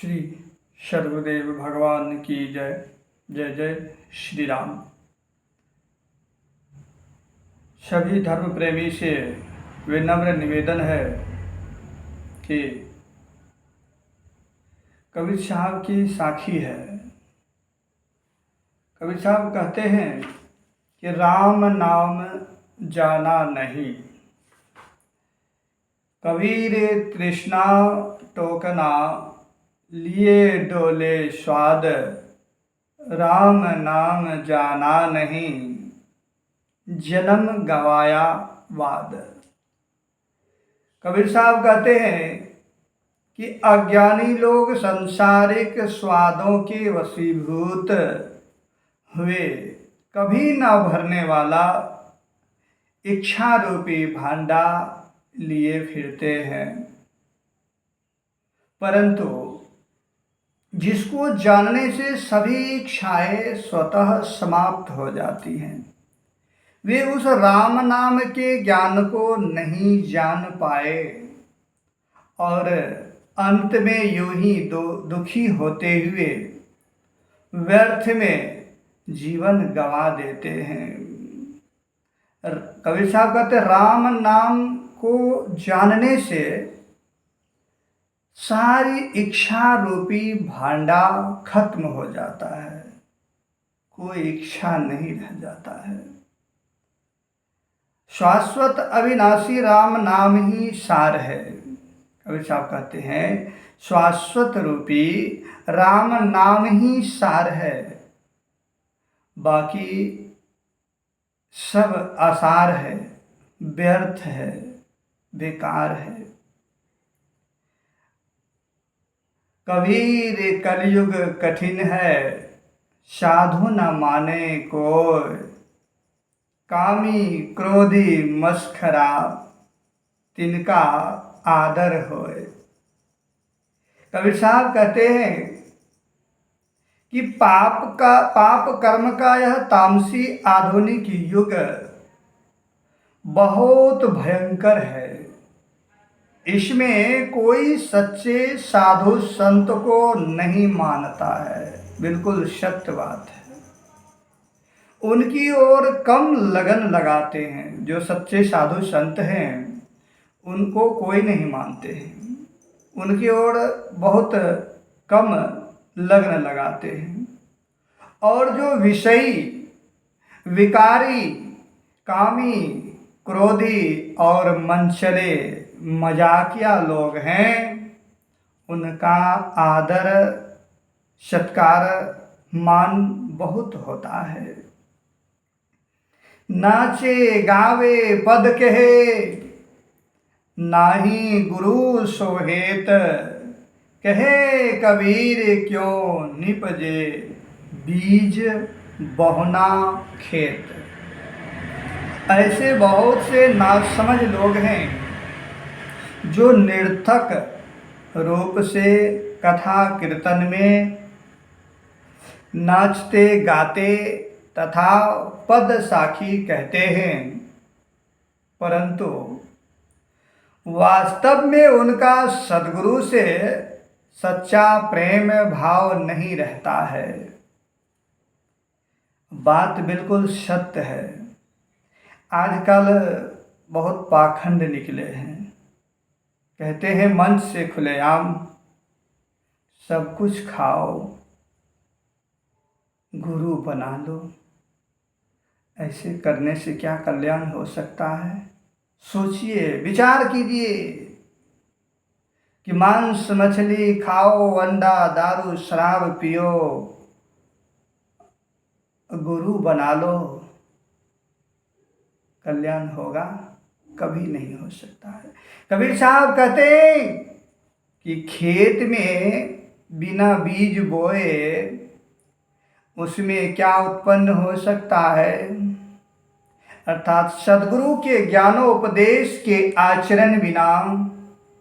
श्री सद्गुरुदेव भगवान की जय। जय जय श्री राम। सभी धर्म प्रेमी से विनम्र निवेदन है कि कबीर साहब की साखी है। कबीर साहब कहते हैं कि राम नाम जाना नहीं, कबीर तृष्णा टोकना लिए डोले स्वाद, राम नाम जाना नहीं जन्म गवाया वाद। कबीर साहब कहते हैं कि अज्ञानी लोग सांसारिक स्वादों के वशीभूत हुए कभी न भरने वाला इच्छा रूपी भांडा लिए फिरते हैं, परंतु जिसको जानने से सभी इच्छाएं स्वतः समाप्त हो जाती हैं, वे उस राम नाम के ज्ञान को नहीं जान पाए और अंत में यूं ही दुखी होते हुए व्यर्थ में जीवन गंवा देते हैं। कबीर साहब कहते राम नाम को जानने से सारी इच्छा रूपी भांडा खत्म हो जाता है, कोई इच्छा नहीं रह जाता है। शाश्वत अविनाशी राम नाम ही सार है। कबीर साहब कहते हैं शाश्वत रूपी राम नाम ही सार है, बाकी सब आसार है, व्यर्थ है, बेकार है। कबीर कलयुग कठिन है, साधु न माने कोई, कामी क्रोधी मस्खरा तिनका आदर होए। कबीर साहब कहते हैं कि पाप कर्म का यह तामसी आधुनिक युग बहुत भयंकर है। इसमें कोई सच्चे साधु संत को नहीं मानता है, बिल्कुल सत्य बात है। उनकी ओर कम लगन लगाते हैं। जो सच्चे साधु संत हैं उनको कोई नहीं मानते हैं, उनकी ओर बहुत कम लगन लगाते हैं। और जो विषयी, विकारी, कामी, क्रोधी और मनचले मजाकिया लोग हैं, उनका आदर सत्कार मान बहुत होता है। नाचे गावे पद कहे, नाही गुरु सोहेत, कहे कबीर क्यों निपजे बीज बहुना खेत। ऐसे बहुत से नासमझ लोग हैं जो निरर्थक रूप से कथा कीर्तन में नाचते गाते तथा पद साखी कहते हैं, परंतु वास्तव में उनका सद्गुरु से सच्चा प्रेम भाव नहीं रहता है। बात बिल्कुल सत्य है। आजकल बहुत पाखंड निकले हैं, कहते हैं मंच से खुलेआम सब कुछ खाओ, गुरु बना लो। ऐसे करने से क्या कल्याण हो सकता है? सोचिए, विचार कीजिए कि मांस मछली खाओ, अंडा दारू शराब पियो, गुरु बना लो, कल्याण होगा? कभी नहीं हो सकता है। कबीर साहब कहते हैं कि खेत में बिना बीज बोए उसमें क्या उत्पन्न हो सकता है? अर्थात सद्गुरु के ज्ञानोपदेश के आचरण बिना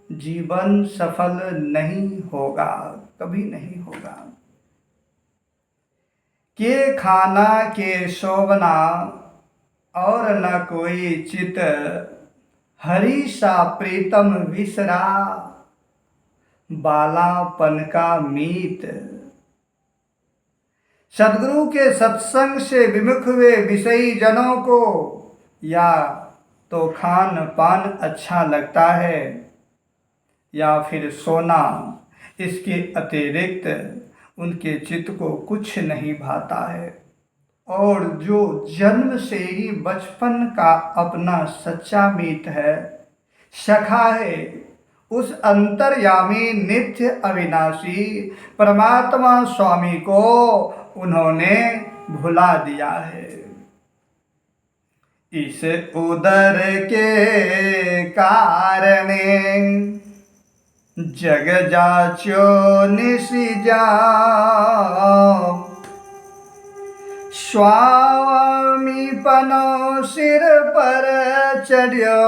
जीवन सफल नहीं होगा, कभी नहीं होगा। के खाना के सोवना और न कोई चित, हरि सा प्रीतम विसरा, बालापन का मीत। सदगुरु के सत्संग से विमुख हुए विषयी जनों को या तो खान पान अच्छा लगता है या फिर सोना, इसके अतिरिक्त उनके चित्त को कुछ नहीं भाता है। और जो जन्म से ही बचपन का अपना सच्चा मीत है, सखा है, उस अंतर्यामी नित्य अविनाशी परमात्मा स्वामी को उन्होंने भुला दिया है। इस उदर के कारणे जग जाचो निसी जाओ, स्वामी पनो सिर पर चढ़ियो,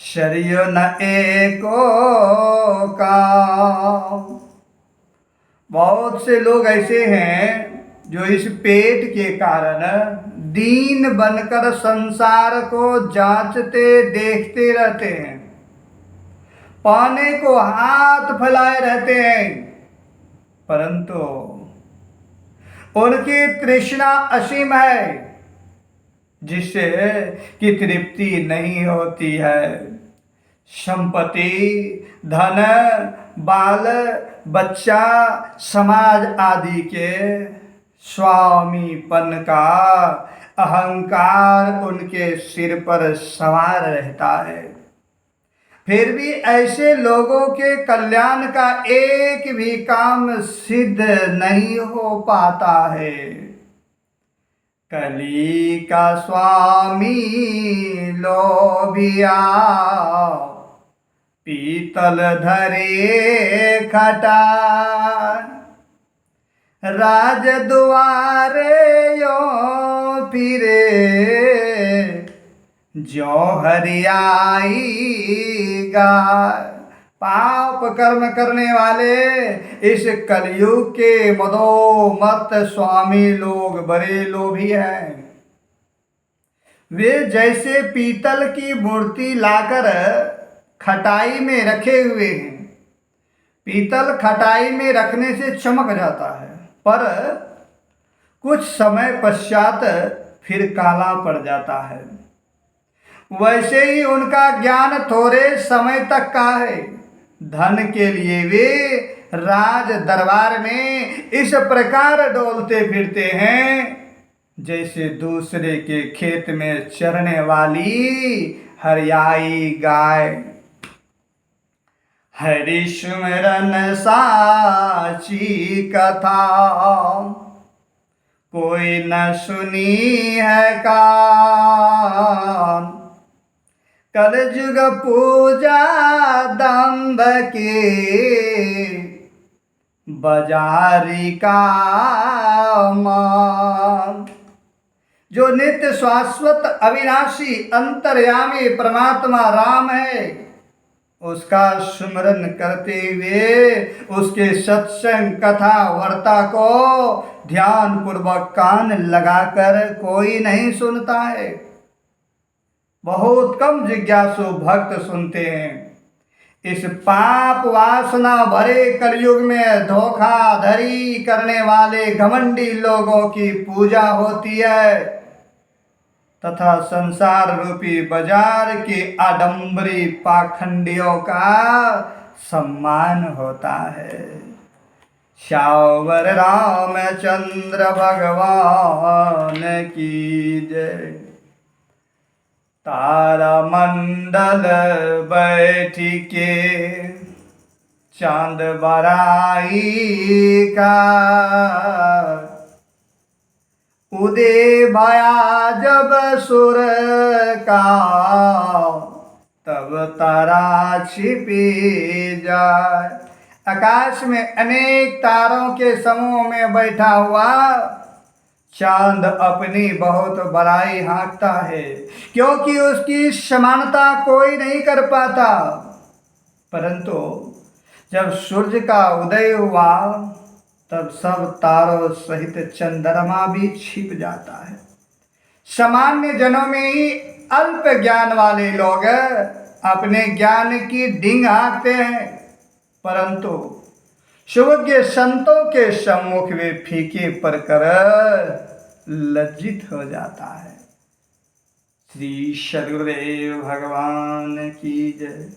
शरीर न एको काम। बहुत से लोग ऐसे हैं जो इस पेट के कारण दीन बनकर संसार को जांचते देखते रहते हैं, पाने को हाथ फैलाए रहते हैं, परंतु उनकी तृष्णा असीम है, जिससे कि तृप्ति नहीं होती है। संपत्ति, धन, बाल बच्चा, समाज आदि के स्वामीपन का अहंकार उनके सिर पर सवार रहता है। फिर भी ऐसे लोगों के कल्याण का एक भी काम सिद्ध नहीं हो पाता है। कली का स्वामी लोभिया, पीतल धरे खटा, राज द्वारे यो फिरे, जो हरियाई गाय। पाप कर्म करने वाले इस कलयुग के मदोमत स्वामी लोग बड़े लोभी हैं। वे जैसे पीतल की मूर्ति लाकर खटाई में रखे हुए हैं। पीतल खटाई में रखने से चमक जाता है, पर कुछ समय पश्चात फिर काला पड़ जाता है। वैसे ही उनका ज्ञान थोड़े समय तक का है। धन के लिए वे राज दरबार में इस प्रकार डोलते फिरते हैं, जैसे दूसरे के खेत में चरने वाली हरियाई गाय। हरि सुमिरन साची कथा, कोई न सुनी है कान। कलयुग पूजा दंभ के, बाजारी का मान। जो नित्य शाश्वत अविनाशी अंतर्यामी परमात्मा राम है, उसका सुमिरन करते हुए उसके सत्संग कथा वार्ता को ध्यान पूर्वक कान लगाकर कोई नहीं सुनता है। बहुत कम जिज्ञासु भक्त सुनते हैं। इस पाप वासना भरे कलयुग में धोखाधड़ी करने वाले घमंडी लोगों की पूजा होती है तथा संसार रूपी बाजार के आडंबरी पाखंडियों का सम्मान होता है। श्यावर रामचंद्र भगवान की जय। तारा मंडल बैठी के चांद बराई का, उदय भया जब सुर का, तब तारा छिपी जाए। आकाश में अनेक तारों के समूह में बैठा हुआ चांद अपनी बहुत बड़ाई हाँकता है, क्योंकि उसकी समानता कोई नहीं कर पाता। परंतु जब सूर्य का उदय हुआ तब सब तारों सहित चंद्रमा भी छिप जाता है। सामान्य जनों में ही अल्प ज्ञान वाले लोग अपने ज्ञान की डींग हाँकते हैं, परंतु सुभज्ञ संतों के सम्मुख वे फीके पड़कर लज्जित हो जाता है। श्री सद्गुरुदेव भगवान की जय।